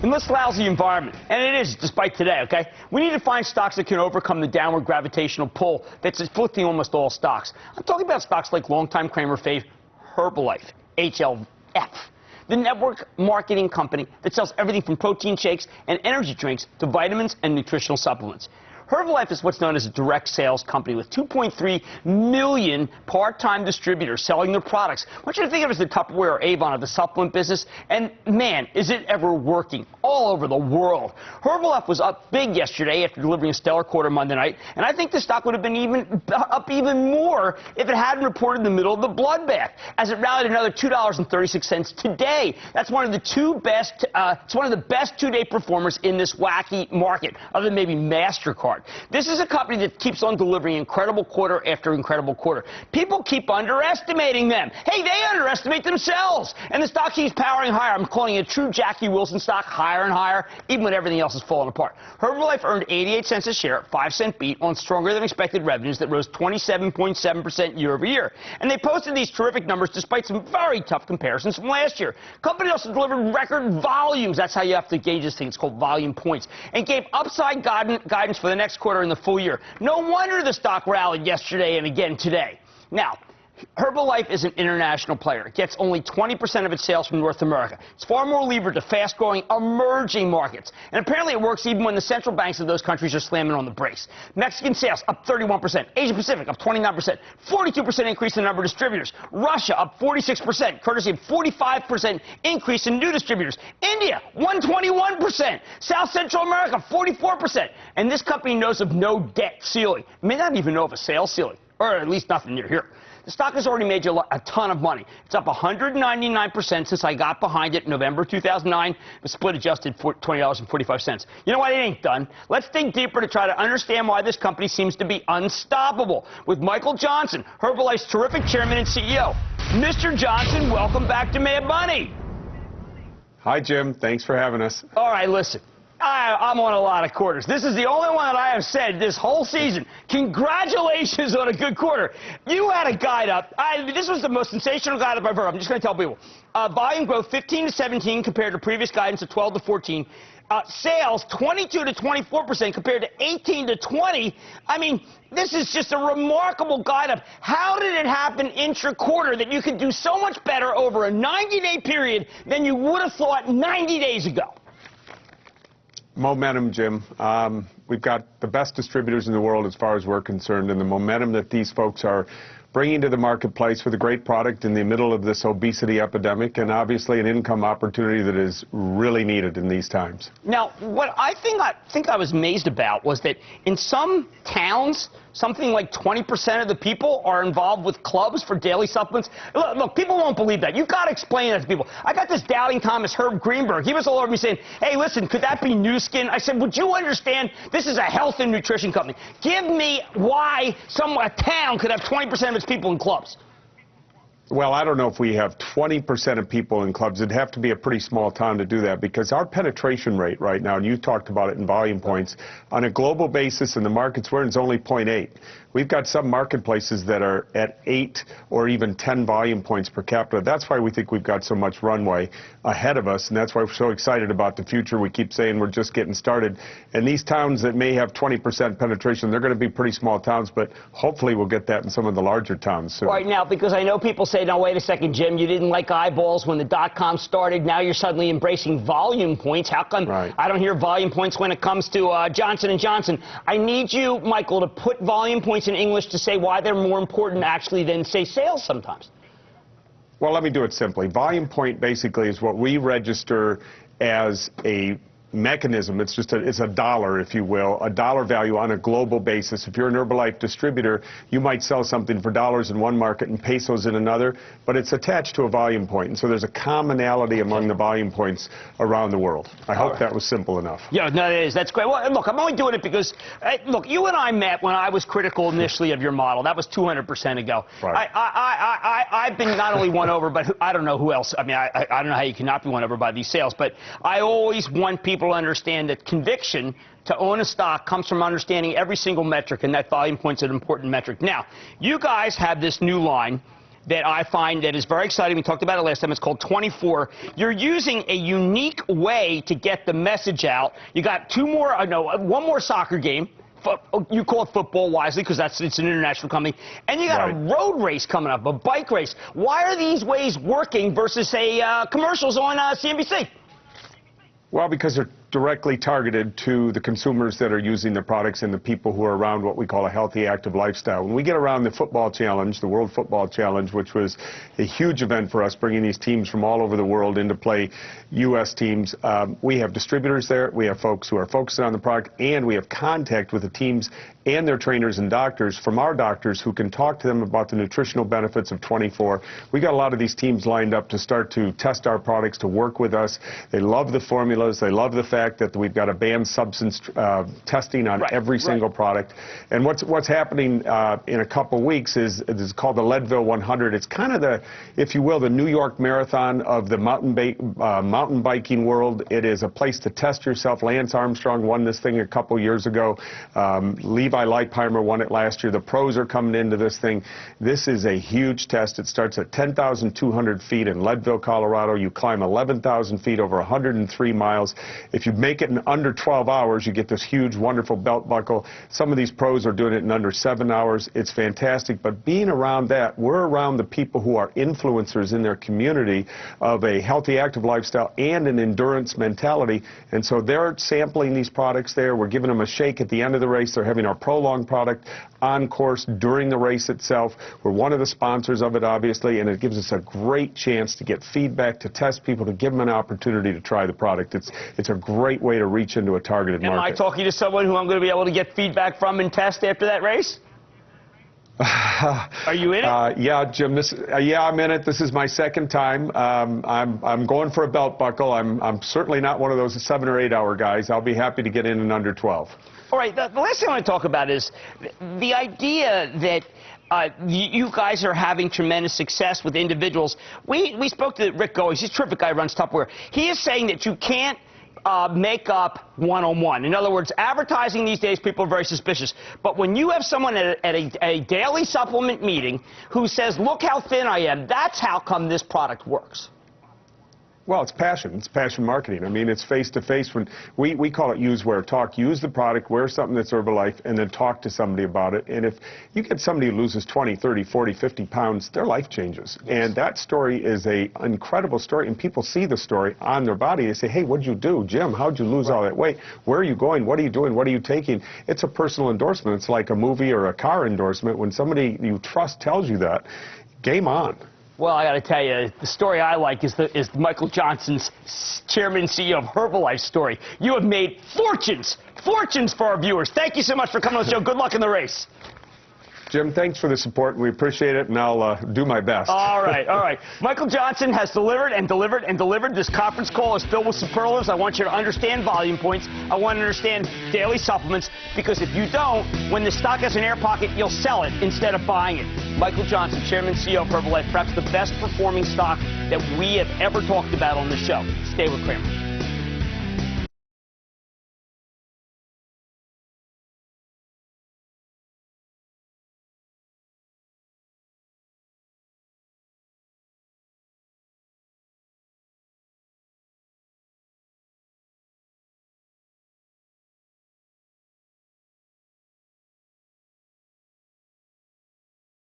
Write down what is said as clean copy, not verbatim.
in this lousy environment, and it is despite today, okay, we need to find stocks that can overcome the downward gravitational pull that's afflicting almost all stocks. I'm talking about stocks like longtime Kramer fave Herbalife, HLF, the network marketing company that sells everything from protein shakes and energy drinks to vitamins and nutritional supplements. Herbalife is what's known as a direct sales company with 2.3 million part-time distributors selling their products. I want you to think of it as the Tupperware or Avon of the supplement business, and man, is it ever working all over the world. Herbalife was up big yesterday after delivering a stellar quarter Monday night, and I think the stock would have been up even more if it hadn't reported in the middle of the bloodbath, as it rallied another $2.36 today. That's one of the best, it's one of the best two-day performers in this wacky market, other than maybe MasterCard. This is a company that keeps on delivering incredible quarter after incredible quarter. People keep underestimating them. Hey, they underestimate themselves. And the stock keeps powering higher. I'm calling it a true Jackie Wilson stock, higher and higher, even when everything else is falling apart. Herbalife earned 88 cents a share, 5-cent beat on stronger than expected revenues that rose 27.7% year over year. And they posted these terrific numbers despite some very tough comparisons from last year. Company also delivered record volumes. That's how you have to gauge this thing. It's called volume points. And gave upside guidance for the next quarter in the full year. No wonder the stock rallied yesterday and again today. Now, Herbalife is an international player. It gets only 20% of its sales from North America. It's far more levered to fast-growing emerging markets. And apparently it works even when the central banks of those countries are slamming on the brakes. Mexican sales up 31%. Asia-Pacific up 29%. 42% increase in the number of distributors. Russia up 46%, courtesy of 45% increase in new distributors. India, 121%. South Central America, 44%. And this company knows of no debt ceiling. It may not even know of a sales ceiling, or at least nothing near here. The stock has already made you a ton of money. It's up 199% since I got behind it in November 2009. The split adjusted for $20.45. You know what? It ain't done. Let's dig deeper to try to understand why this company seems to be unstoppable. With Michael Johnson, Herbalife's terrific chairman and CEO. Mr. Johnson, welcome back to Mad Money. Hi, Jim. Thanks for having us. All right, listen. I'm on a lot of quarters. This is the only one that I have said this whole season. Congratulations on a good quarter. You had a guide up. This was the most sensational guide up I've heard. I'm just going to tell people. Volume growth 15 to 17 compared to previous guidance of 12 to 14. Sales 22 to 24% compared to 18 to 20. I mean, this is just a remarkable guide up. How did it happen intra-quarter that you could do so much better over a 90-day period than you would have thought 90 days ago? Momentum, Jim. We've got the best distributors in the world as far as we're concerned, and the momentum that these folks are bringing to the marketplace with a great product in the middle of this obesity epidemic, and obviously an income opportunity that is really needed in these times. Now, what I think I was amazed about was that in some towns, something like 20% of the people are involved with clubs for daily supplements. Look, people won't believe that. You've got to explain that to people. I got this doubting Thomas Herb Greenberg. He was all over me saying, hey, listen, could that be new skin? I said, would you understand this is a health and nutrition company? Give me why a town could have 20% of its people in clubs. Well, I don't know if we have 20% of people in clubs. It'd have to be a pretty small town to do that, because our penetration rate right now, and you talked about it in volume points, on a global basis in the markets we're in, it's only 0.8. We've got some marketplaces that are at 8 or even 10 volume points per capita. That's why we think we've got so much runway ahead of us, and that's why we're so excited about the future. We keep saying we're just getting started. And these towns that may have 20% penetration, they're going to be pretty small towns, but hopefully we'll get that in some of the larger towns soon. Right now, because I know people say, no, wait a second, Jim, you didn't like eyeballs when the dot-com started. Now you're suddenly embracing volume points. How come I don't hear volume points when it comes to Johnson & Johnson? I need you, Michael, to put volume points in English to say why they're more important actually than, say, sales sometimes. Well, let me do it simply. Volume point basically is what we register as a mechanism. It's just it's a dollar, if you will, a dollar value on a global basis. If you're an Herbalife distributor, you might sell something for dollars in one market and pesos in another, but it's attached to a volume point. And so there's a commonality among the volume points around the world. I hope that was simple enough. Yeah, no, it is. That's great. Well, look, I'm only doing it because, look, you and I met when I was critical initially of your model. That was 200% ago. Right. I've been not only won over, but I don't know who else. I mean, I don't know how you cannot be won over by these sales, but I always want people to understand that conviction to own a stock comes from understanding every single metric, and that volume point's an important metric. Now, you guys have this new line, that I find that is very exciting. We talked about it last time. It's called 24. You're using a unique way to get the message out. You got one more soccer game. You call it football wisely because it's an international company. And you got a road race coming up, a bike race. Why are these ways working versus, say, commercials on CNBC? Well, because they're directly targeted to the consumers that are using the products and the people who are around what we call a healthy, active lifestyle. When we get around the football challenge, the World Football Challenge, which was a huge event for us, bringing these teams from all over the world into play, U.S. teams, we have distributors there, we have folks who are focusing on the product, and we have contact with the teams and their trainers and doctors from our doctors who can talk to them about the nutritional benefits of 24. We got a lot of these teams lined up to start to test our products, to work with us. They love the formulas. They love the fact that we've got a banned substance testing on every single product. And what's happening in a couple weeks is called the Leadville 100. It's kind of the, if you will, the New York Marathon of the mountain biking world. It is a place to test yourself. Lance Armstrong won this thing a couple years ago. Levi Leipheimer won it last year. The pros are coming into this thing. This is a huge test. It starts at 10,200 feet in Leadville, Colorado. You climb 11,000 feet over 103 miles. If you make it in under 12 hours, you get this huge, wonderful belt buckle. Some of these pros are doing it in under 7 hours. It's fantastic. But being around that, we're around the people who are influencers in their community of a healthy, active lifestyle and an endurance mentality. And so they're sampling these products there. We're giving them a shake at the end of the race. They're having our Prolong product on course during the race itself. We're one of the sponsors of it, obviously, and it gives us a great chance to get feedback, to test people, to give them an opportunity to try the product. It's a great way to reach into a targeted market. Am I talking to someone who I'm going to be able to get feedback from and test after that race? Are you in it? Yeah, Jim. I'm in it. This is my second time. I'm going for a belt buckle. I'm certainly not one of those 7 or 8 hour guys. I'll be happy to get in under 12. All right, the last thing I want to talk about is the idea that you guys are having tremendous success with individuals. We spoke to Rick Goings. He's a terrific guy, runs Tupperware. He is saying that you can't make up one-on-one. In other words, advertising these days, people are very suspicious. But when you have someone at a daily supplement meeting who says, look how thin I am, that's how come this product works. Well, it's passion. It's passion marketing. I mean, it's face-to-face. When we call it use, wear, talk. Use the product, wear something that's Herbalife, and then talk to somebody about it. And if you get somebody who loses 20, 30, 40, 50 pounds, their life changes. Yes. And that story is an incredible story, and people see the story on their body. They say, hey, what'd you do? Jim, how'd you lose all that weight? Where are you going? What are you doing? What are you taking? It's a personal endorsement. It's like a movie or a car endorsement. When somebody you trust tells you that, game on. Well, I got to tell you, the story I like is Michael Johnson's chairman and CEO of Herbalife story. You have made fortunes for our viewers. Thank you so much for coming on the show. Good luck in the race. Jim, thanks for the support. We appreciate it, and I'll do my best. All right, all right. Michael Johnson has delivered and delivered and delivered. This conference call is filled with superlatives. I want you to understand volume points. I want to understand daily supplements, because if you don't, when the stock has an air pocket, you'll sell it instead of buying it. Michael Johnson, Chairman and CEO of Herbalife, perhaps the best performing stock that we have ever talked about on the show. Stay with Cramer.